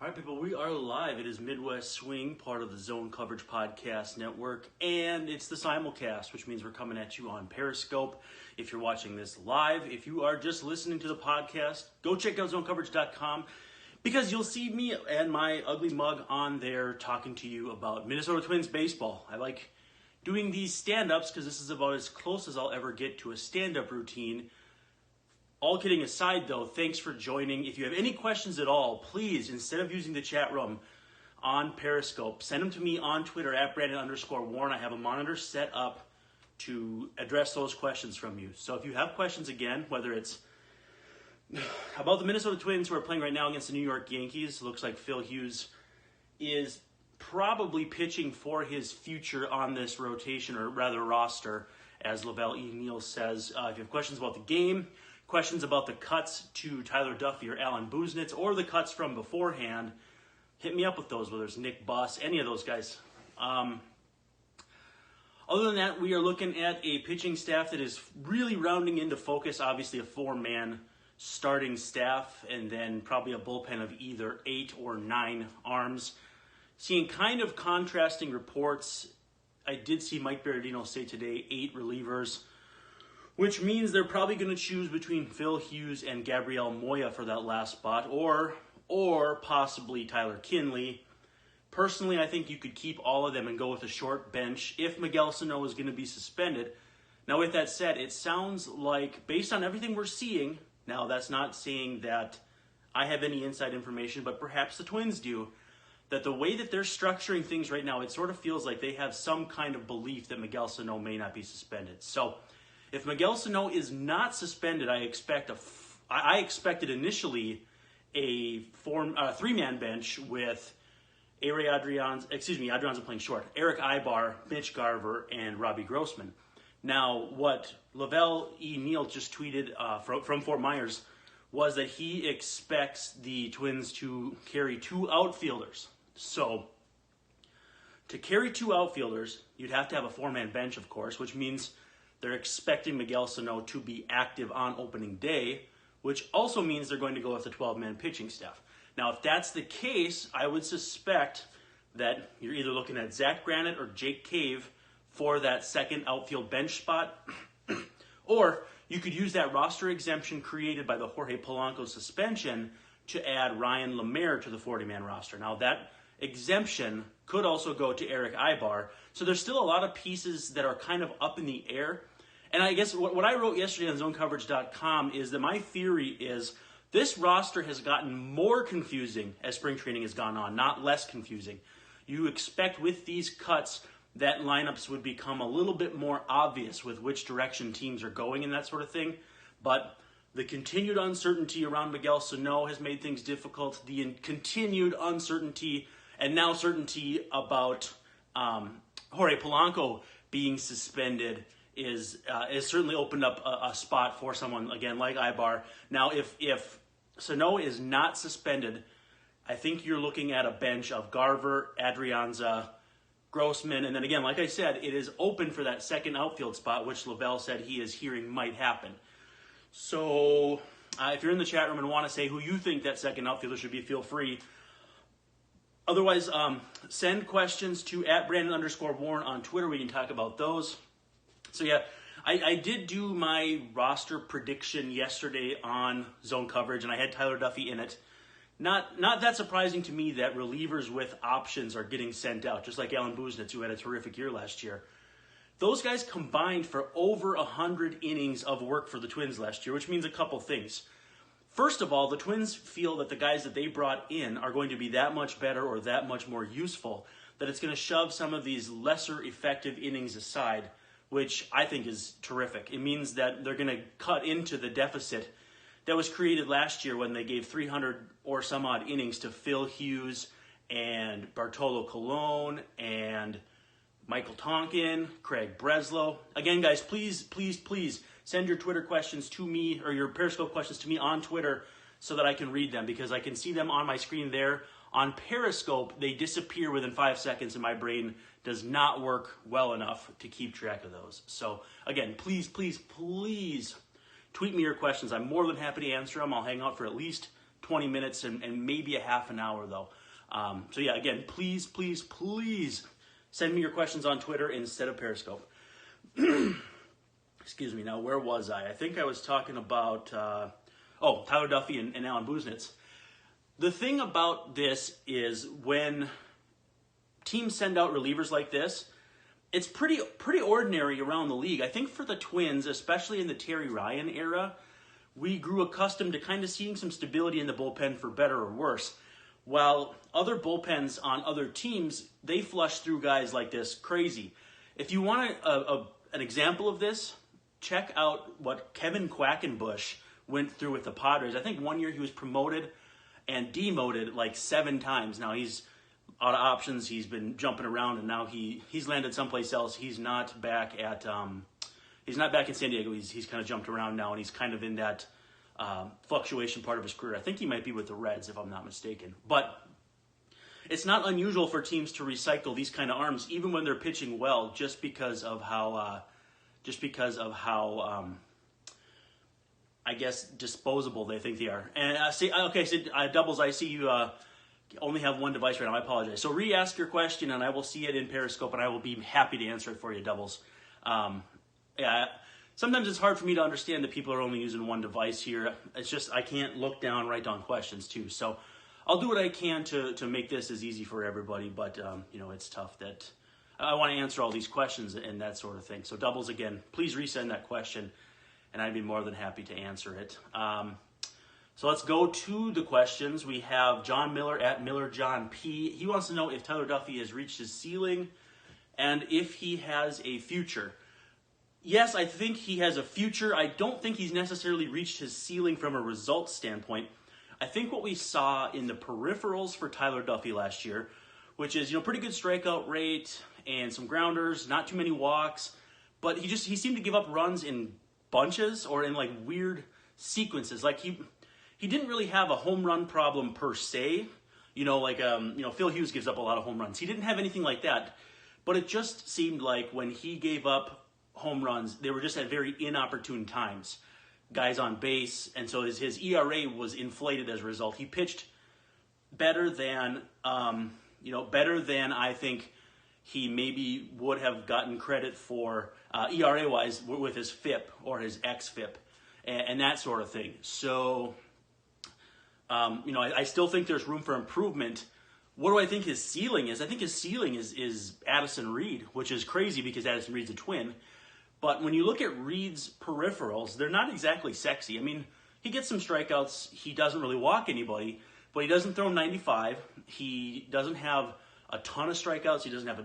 All right, people, we are live. It is Midwest Swing, part of the Zone Coverage Podcast Network, and it's the simulcast, which means we're coming at you on Periscope. If you're watching this live, if you are just listening to the podcast, go check out zonecoverage.com because you'll see me and my ugly mug on there talking to you about Minnesota Twins baseball. I like doing these stand-ups because this is about as close as I'll ever get to a stand-up routine. All kidding aside, though, thanks for joining. If you have any questions at all, please, instead of using the chat room on Periscope, send them to me on Twitter at Brandon_Warren. I have a monitor set up to address those questions from you. So if you have questions, again, whether it's about the Minnesota Twins who are playing right now against the New York Yankees, looks like Phil Hughes is probably pitching for his future on this rotation, or rather roster, as Lavelle E. Neal says. If you have questions about the game, questions about the cuts to Tyler Duffy or Alan Buznitz, or the cuts from beforehand, hit me up with those, whether it's Nick Buss, any of those guys. Other than that, we are looking at a pitching staff that is really rounding into focus. Obviously, a four-man starting staff, and then probably a bullpen of either 8 or 9 arms. Seeing kind of contrasting reports. I did see Mike Berardino say today 8 relievers, which means they're probably going to choose between Phil Hughes and Gabriel Moya for that last spot, or possibly Tyler Kinley. Personally, I think you could keep all of them and go with a short bench if Miguel Sano is going to be suspended. Now, with that said, it sounds like, based on everything we're seeing, now that's not saying that I have any inside information, but perhaps the Twins do, that the way that they're structuring things right now, it sort of feels like they have some kind of belief that Miguel Sano may not be suspended. So, if Miguel Sano is not suspended, I expected initially a 3-man bench with Adrianza playing short, Eric Ibar, Mitch Garver, and Robbie Grossman. Now, what Lavelle E. Neal just tweeted from Fort Myers was that he expects the Twins to carry 2 outfielders. So, to carry 2 outfielders, you'd have to have a 4-man bench, of course, which means they're expecting Miguel Sano to be active on opening day, which also means they're going to go with a 12-man pitching staff. Now, if that's the case, I would suspect that you're either looking at Zach Granite or Jake Cave for that second outfield bench spot, or you could use that roster exemption created by the Jorge Polanco suspension to add Ryan Lemaire to the 40-man roster. Now, that exemption could also go to Eric Ibar. So there's still a lot of pieces that are kind of up in the air. And I guess what I wrote yesterday on zonecoverage.com is that my theory is this roster has gotten more confusing as spring training has gone on, not less confusing. You expect with these cuts that lineups would become a little bit more obvious with which direction teams are going and that sort of thing. But the continued uncertainty around Miguel Sano has made things difficult. The continued uncertainty and now certainty about Jorge Polanco being suspended is certainly opened up a spot for someone, again, like Ibar. Now, if Sano is not suspended, I think you're looking at a bench of Garver, Adrianza, Grossman, and then again, like I said, it is open for that second outfield spot, which Lavelle said he is hearing might happen. So, if you're in the chat room and want to say who you think that second outfielder should be, feel free. Otherwise, send questions to @Brandon_Warren on Twitter. We can talk about those. So yeah, I did do my roster prediction yesterday on Zone Coverage, and I had Tyler Duffy in it. Not that surprising to me that relievers with options are getting sent out, just like Alan Buznitz, who had a terrific year last year. Those guys combined for over 100 innings of work for the Twins last year, which means a couple things. First of all, the Twins feel that the guys that they brought in are going to be that much better or that much more useful, that it's going to shove some of these lesser effective innings aside, which I think is terrific. It means that they're going to cut into the deficit that was created last year when they gave 300 or some odd innings to Phil Hughes and Bartolo Colon and Michael Tonkin, Craig Breslow. Again, guys, please send your Twitter questions to me, or your Periscope questions to me on Twitter so that I can read them, because I can see them on my screen there. On Periscope, they disappear within 5 seconds, and my brain does not work well enough to keep track of those. So, again, please tweet me your questions. I'm more than happy to answer them. I'll hang out for at least 20 minutes and maybe a half an hour, though. So yeah, again, please, please, please send me your questions on Twitter instead of Periscope. Excuse me. Now, where was I? I think I was talking about, Tyler Duffy and Alan Busenitz. The thing about this is when teams send out relievers like this, it's pretty ordinary around the league. I think for the Twins, especially in the Terry Ryan era, we grew accustomed to kind of seeing some stability in the bullpen for better or worse. While other bullpens on other teams, they flush through guys like this crazy. If you want an example of this, check out what Kevin Quackenbush went through with the Padres. I think one year he was promoted and demoted like 7 times. Now he's out of options. He's been jumping around, and now he's landed someplace else. He's not back at he's not back in San Diego. He's kind of jumped around now, and he's kind of in that fluctuation part of his career. I think he might be with the Reds, if I'm not mistaken. But it's not unusual for teams to recycle these kind of arms, even when they're pitching well, just because of how I guess disposable they think they are. And Doubles, I see you only have one device right now. I apologize. So re-ask your question, and I will see it in Periscope, and I will be happy to answer it for you, Doubles. Sometimes it's hard for me to understand that people are only using one device here. It's just I can't look down, write down questions too. So I'll do what I can to make this as easy for everybody. But it's tough that I want to answer all these questions and that sort of thing. So Doubles, again, please resend that question, and I'd be more than happy to answer it. So let's go to the questions. We have John Miller at MillerJohnP. He wants to know if Tyler Duffy has reached his ceiling and if he has a future. Yes, I think he has a future. I don't think he's necessarily reached his ceiling from a results standpoint. I think what we saw in the peripherals for Tyler Duffy last year, which is pretty good strikeout rate and some grounders, not too many walks, but he seemed to give up runs in bunches or in like weird sequences. Like he didn't really have a home run problem per se. Phil Hughes gives up a lot of home runs. He didn't have anything like that, but it just seemed like when he gave up home runs, they were just at very inopportune times. Guys on base, and so his ERA was inflated as a result. He pitched better than I think he maybe would have gotten credit for ERA-wise with his FIP or his xFIP and that sort of thing. So, I still think there's room for improvement. What do I think his ceiling is? I think his ceiling is Addison Reed, which is crazy because Addison Reed's a Twin. But when you look at Reed's peripherals, they're not exactly sexy. I mean, he gets some strikeouts. He doesn't really walk anybody, but he doesn't throw 95. He doesn't have a ton of strikeouts. He doesn't have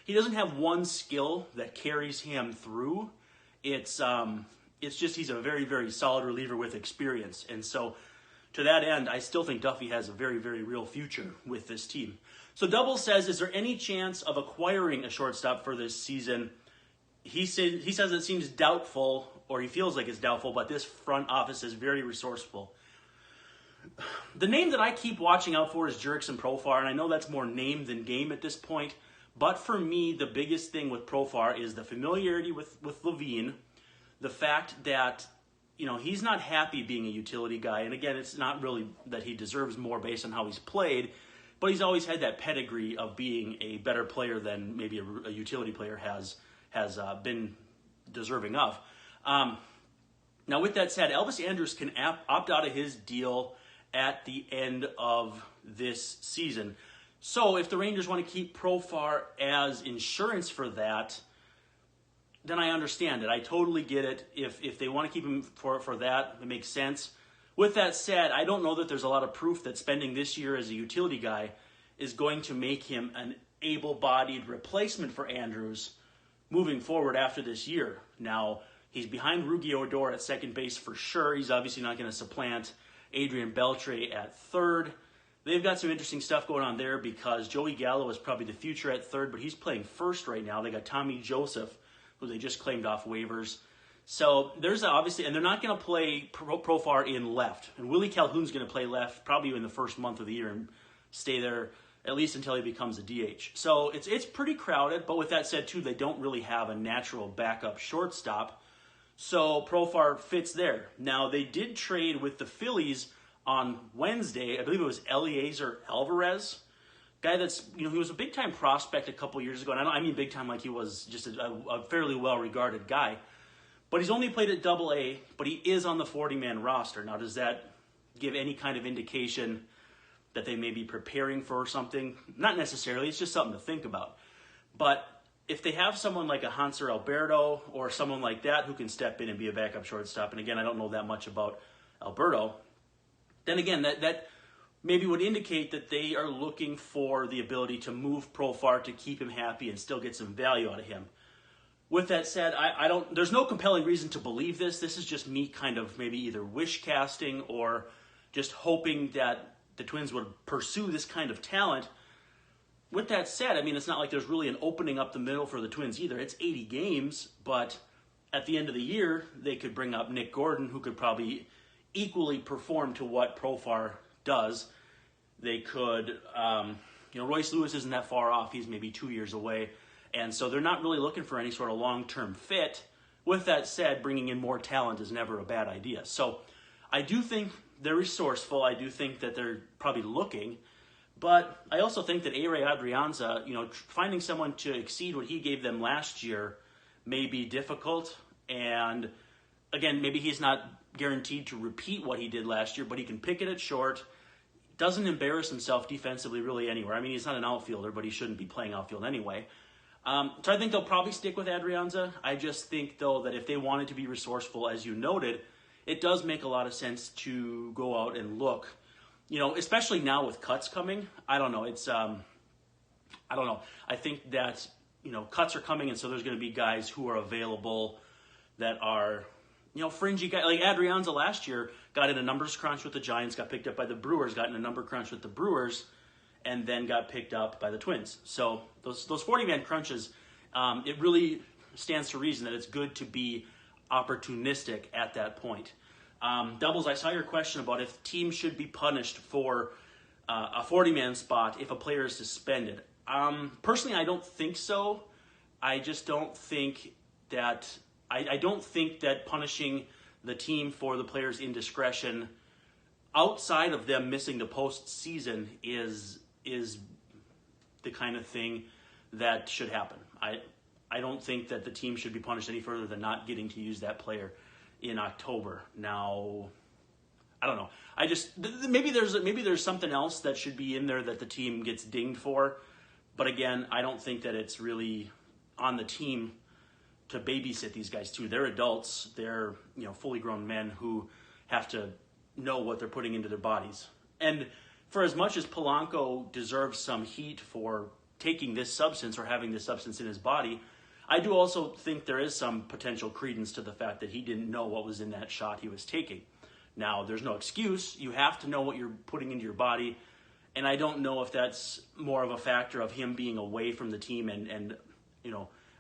he doesn't have one skill that carries him through. It's just he's a very, very solid reliever with experience. And so to that end, I still think Duffy has a very, very real future with this team. So Double says, is there any chance of acquiring a shortstop for this season? He says it seems doubtful, or he feels like it's doubtful, but this front office is very resourceful. The name that I keep watching out for is Jurickson Profar, and I know that's more name than game at this point, but for me, the biggest thing with Profar is the familiarity with Levine, the fact that he's not happy being a utility guy, and again, it's not really that he deserves more based on how he's played, but he's always had that pedigree of being a better player than maybe a utility player has been deserving of. Now, with that said, Elvis Andrus can opt out of his deal at the end of this season. So if the Rangers want to keep Profar as insurance for that, then I understand it. I totally get it. If they want to keep him for that, it makes sense. With that said, I don't know that there's a lot of proof that spending this year as a utility guy is going to make him an able-bodied replacement for Andrus moving forward after this year. Now, he's behind Rugi Odor at second base for sure. He's obviously not going to supplant Adrian Beltre at third. They've got some interesting stuff going on there because Joey Gallo is probably the future at third, but he's playing first right now. They got Tommy Joseph, who they just claimed off waivers. So there's obviously, and they're not going to play Profar in left. And Willie Calhoun's going to play left probably in the first month of the year and stay there at least until he becomes a DH. So it's pretty crowded, but with that said, too, they don't really have a natural backup shortstop. So Profar fits there. Now, they did trade with the Phillies on Wednesday, I believe it was Eliezer Alvarez, guy that's, he was a big-time prospect a couple years ago, and I mean big-time like he was just a fairly well-regarded guy, but he's only played at Double-A, but he is on the 40-man roster. Now, does that give any kind of indication that they may be preparing for something? Not necessarily, it's just something to think about. But if they have someone like a Hanser Alberto or someone like that who can step in and be a backup shortstop, and again, I don't know that much about Alberto, then again, that maybe would indicate that they are looking for the ability to move Profar to keep him happy and still get some value out of him. With that said, there's no compelling reason to believe this. This is just me kind of maybe either wish casting or just hoping that the Twins would pursue this kind of talent. With that said, I mean, it's not like there's really an opening up the middle for the Twins either. It's 80 games, but at the end of the year, they could bring up Nick Gordon, who could probably equally perform to what Profar does. They could, Royce Lewis isn't that far off. He's maybe 2 years away. And so they're not really looking for any sort of long-term fit. With that said, bringing in more talent is never a bad idea. So I do think they're resourceful. I do think that they're probably looking. But I also think that A-Ray Adrianza, finding someone to exceed what he gave them last year may be difficult. And again, maybe he's not guaranteed to repeat what he did last year, but he can pick it at short. Doesn't embarrass himself defensively really anywhere. I mean, he's not an outfielder, but he shouldn't be playing outfield anyway. So I think they'll probably stick with Adrianza. I just think, though, that if they wanted to be resourceful, as you noted, it does make a lot of sense to go out and look. Especially now with cuts coming. I don't know. I don't know. I think that, cuts are coming, and so there's going to be guys who are available that are, fringy guys. Like Adrianza last year got in a numbers crunch with the Giants, got picked up by the Brewers, got in a number crunch with the Brewers, and then got picked up by the Twins. So those 40-man crunches, it really stands to reason that it's good to be opportunistic at that point. Doubles, I saw your question about if teams should be punished for a 40-man spot if a player is suspended. Personally, I don't think so. I just don't think that I don't think that punishing the team for the player's indiscretion outside of them missing the postseason is the kind of thing that should happen. I don't think that the team should be punished any further than not getting to use that player in October. Now, I don't know. Maybe there's something else that should be in there that the team gets dinged for. But again, I don't think that it's really on the team to babysit these guys too. They're adults. They're fully grown men who have to know what they're putting into their bodies. And for as much as Polanco deserves some heat for taking this substance or having this substance in his body, I do also think there is some potential credence to the fact that he didn't know what was in that shot he was taking. Now, there's no excuse. You have to know what you're putting into your body. And I don't know if that's more of a factor of him being away from the team and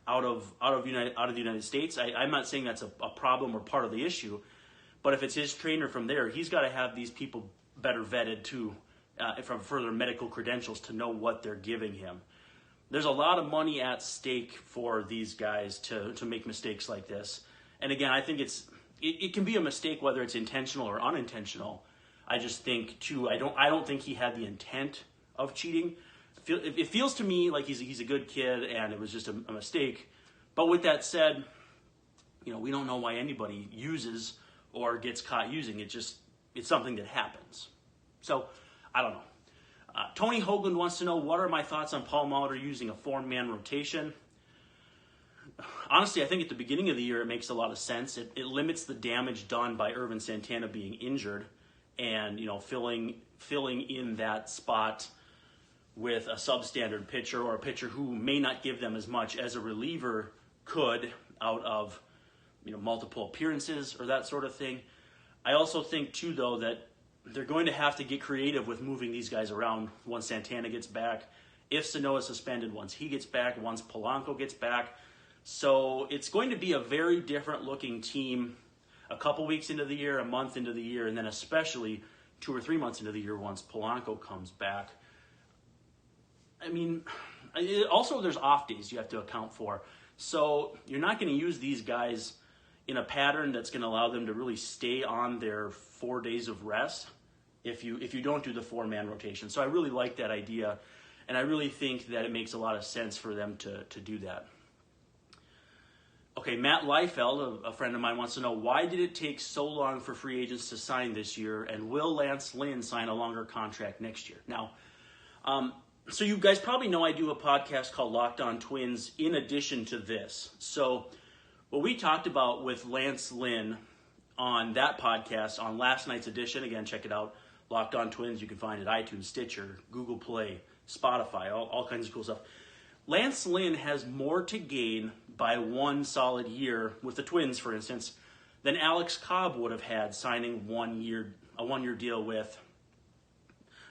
out of the United States. I'm not saying that's a problem or part of the issue, but if it's his trainer from there, he's got to have these people better vetted too, from further medical credentials to know what they're giving him. There's a lot of money at stake for these guys to make mistakes like this. And again, I think it can be a mistake whether it's intentional or unintentional. I just think too, I don't think he had the intent of cheating. It feels to me like he's a good kid and it was just a mistake. But with that said, we don't know why anybody uses or gets caught using it. It's something that happens. So I don't know. Tony Hoagland wants to know, what are my thoughts on Paul Molitor using a 4-man rotation? Honestly, I think at the beginning of the year it makes a lot of sense. It limits the damage done by Irvin Santana being injured and filling in that spot with a substandard pitcher or a pitcher who may not give them as much as a reliever could out of multiple appearances or that sort of thing. I also think too, though, that they're going to have to get creative with moving these guys around once Santana gets back, if Sano is suspended, once he gets back, once Polanco gets back. So it's going to be a very different looking team a couple weeks into the year, a month into the year, and then especially 2 or 3 months into the year once Polanco comes back. I mean, also there's off days you have to account for. So you're not going to use these guys in a pattern that's going to allow them to really stay on their 4 days of rest. if you don't do the 4-man rotation. So I really like that idea, and I really think that it makes a lot of sense for them to do that. Okay, Matt Liefeld, a friend of mine, wants to know, why did it take so long for free agents to sign this year, and will Lance Lynn sign a longer contract next year? Now, so you guys probably know I do a podcast called Locked On Twins in addition to this. So what we talked about with Lance Lynn on that podcast, on last night's edition, again, check it out, Locked On Twins, you can find it iTunes, Stitcher, Google Play, Spotify, all kinds of cool stuff. Lance Lynn has more to gain by one solid year with the Twins, for instance, than Alex Cobb would have had signing a 1-year deal with.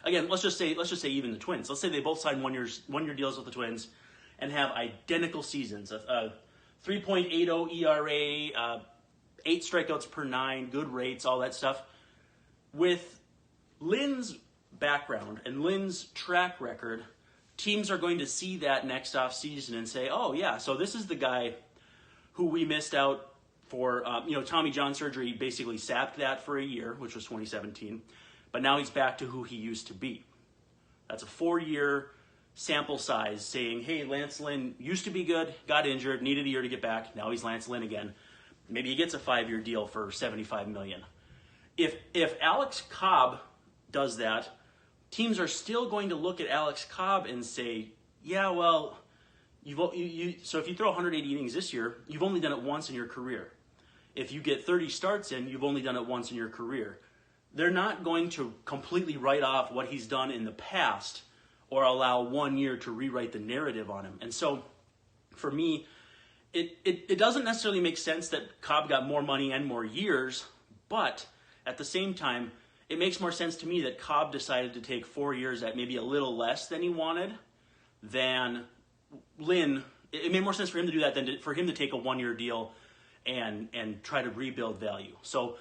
Again, let's just say even the Twins. Let's say they both sign 1-year deals with the Twins and have identical seasons. A 3.80 ERA, 8 strikeouts per 9, good rates, all that stuff. With Lynn's background and Lynn's track record, teams are going to see that next off season and say, oh yeah, so this is the guy who we missed out for, Tommy John surgery basically sapped that for a year, which was 2017, but now he's back to who he used to be. That's a 4-year sample size saying, hey, Lance Lynn used to be good, got injured, needed a year to get back, now he's Lance Lynn again. Maybe he gets a 5-year deal for $75 million. If Alex Cobb does that, teams are still going to look at Alex Cobb and say, yeah, well, so if you throw 180 innings this year, you've only done it once in your career. If you get 30 starts in, you've only done it once in your career. They're not going to completely write off what he's done in the past or allow 1 year to rewrite the narrative on him. And so, for me, it doesn't necessarily make sense that Cobb got more money and more years, but at the same time, it makes more sense to me that Cobb decided to take 4 years at maybe a little less than he wanted than Lynn. It made more sense for him to do that than for him to take a 1-year deal and try to rebuild value. So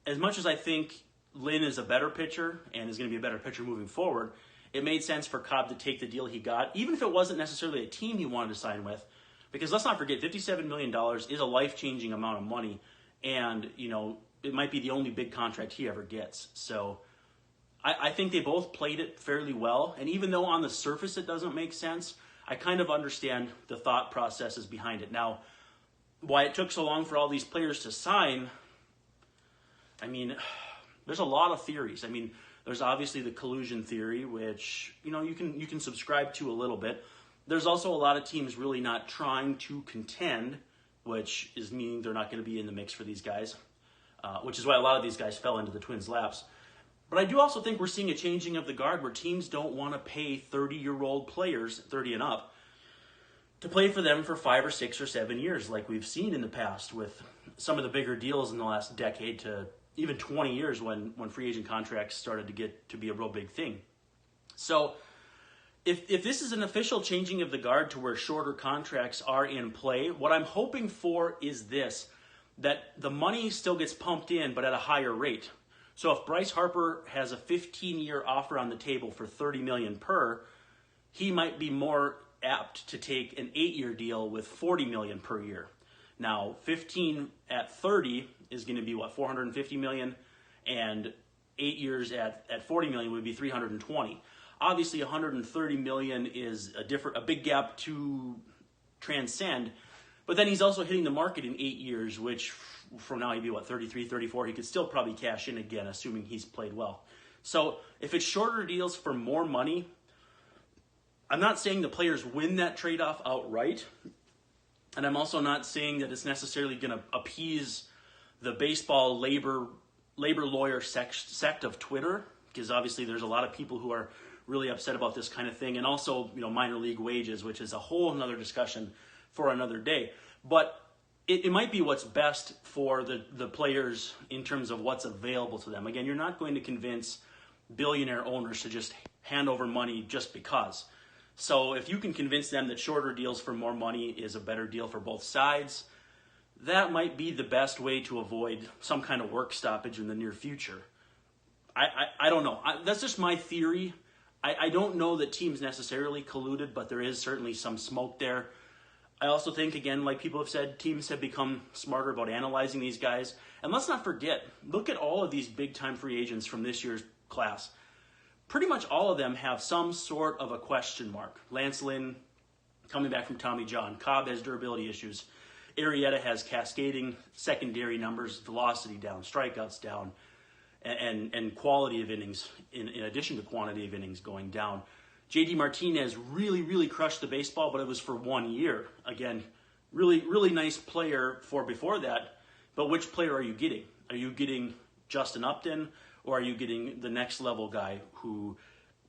as much as I think Lynn is a better pitcher and is going to be a better pitcher moving forward, it made sense for Cobb to take the deal he got, even if it wasn't necessarily a team he wanted to sign with. Because let's not forget, $57 million is a life-changing amount of money. And, it might be the only big contract he ever gets. So I think they both played it fairly well. And even though on the surface it doesn't make sense, I kind of understand the thought processes behind it. Now, why it took so long for all these players to sign, there's a lot of theories. There's obviously the collusion theory, which, you can subscribe to a little bit. There's also a lot of teams really not trying to contend, which is meaning they're not going to be in the mix for these guys. Which is why a lot of these guys fell into the Twins' laps. But I do also think we're seeing a changing of the guard where teams don't want to pay 30-year-old players, 30 and up, to play for them for 5 or 6 or 7 years like we've seen in the past with some of the bigger deals in the last decade to even 20 years when free agent contracts started to get to be a real big thing. So if this is an official changing of the guard to where shorter contracts are in play, what I'm hoping for is this, that the money still gets pumped in, but at a higher rate. So if Bryce Harper has a 15-year offer on the table for $30 million per, he might be more apt to take an 8-year deal with $40 million per year. Now, 15 at 30 is going to be $450 million, and 8 years at $40 million would be $320. Obviously, $130 million is a big gap to transcend. But then he's also hitting the market in 8 years, which from now he'd be 33, 34. He could still probably cash in again, assuming he's played well. So if it's shorter deals for more money, I'm not saying the players win that trade-off outright. And I'm also not saying that it's necessarily going to appease the baseball labor lawyer sect of Twitter, because obviously there's a lot of people who are really upset about this kind of thing. And also, minor league wages, which is a whole other discussion for another day. But it might be what's best for the players in terms of what's available to them. Again, you're not going to convince billionaire owners to just hand over money just because. So if you can convince them that shorter deals for more money is a better deal for both sides, that might be the best way to avoid some kind of work stoppage in the near future. I don't know. That's just my theory. I don't know that teams necessarily colluded, but there is certainly some smoke there. I also think, again, like people have said, teams have become smarter about analyzing these guys. And let's not forget, look at all of these big-time free agents from this year's class, pretty much all of them have some sort of a question mark. Lance Lynn coming back from Tommy John. Cobb has durability issues. Arrieta has cascading secondary numbers, velocity down, strikeouts down, and quality of innings in addition to quantity of innings going down. JD Martinez really, really crushed the baseball, but it was for 1 year. Again, really, really nice player for before that, but which player are you getting? Are you getting Justin Upton, or are you getting the next level guy who,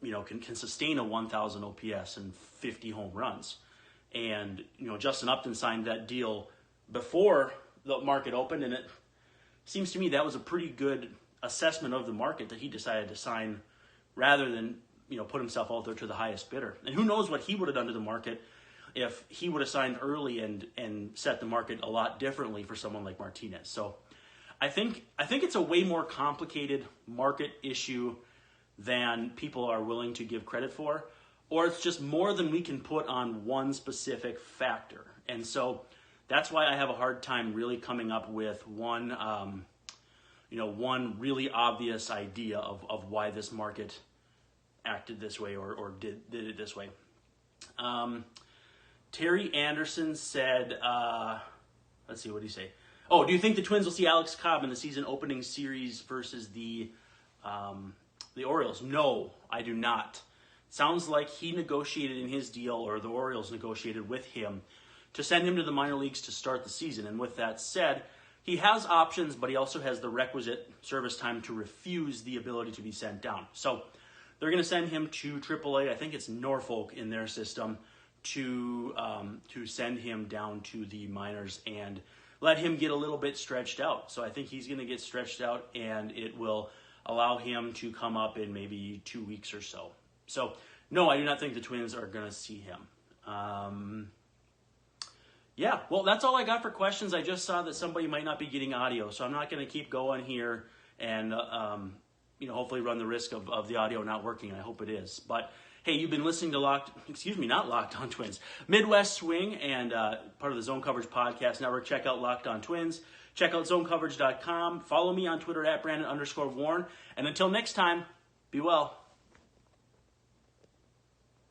can sustain a 1,000 OPS and 50 home runs? And, Justin Upton signed that deal before the market opened, and it seems to me that was a pretty good assessment of the market that he decided to sign rather than, put himself out there to the highest bidder. And who knows what he would have done to the market if he would have signed early and set the market a lot differently for someone like Martinez. So I think it's a way more complicated market issue than people are willing to give credit for, or it's just more than we can put on one specific factor. And so that's why I have a hard time really coming up with one really obvious idea of why this market acted this way or did it this way. Terry Anderson said, let's see, what did he say? Oh, do you think the Twins will see Alex Cobb in the season opening series versus the Orioles? No, I do not. Sounds like he negotiated in his deal, or the Orioles negotiated with him to send him to the minor leagues to start the season. And with that said, he has options, but he also has the requisite service time to refuse the ability to be sent down. So they're going to send him to AAA. I think it's Norfolk in their system to send him down to the minors and let him get a little bit stretched out. So I think he's going to get stretched out, and it will allow him to come up in maybe 2 weeks or so. So, no, I do not think the Twins are going to see him. Yeah, well, that's all I got for questions. I just saw that somebody might not be getting audio, so I'm not going to keep going here and, hopefully run the risk of the audio not working. I hope it is. But, hey, you've been listening to not Locked On Twins, Midwest Swing, and part of the Zone Coverage Podcast Network. Check out Locked On Twins. Check out zonecoverage.com. Follow me on Twitter at Brandon_Warren. And until next time, be well.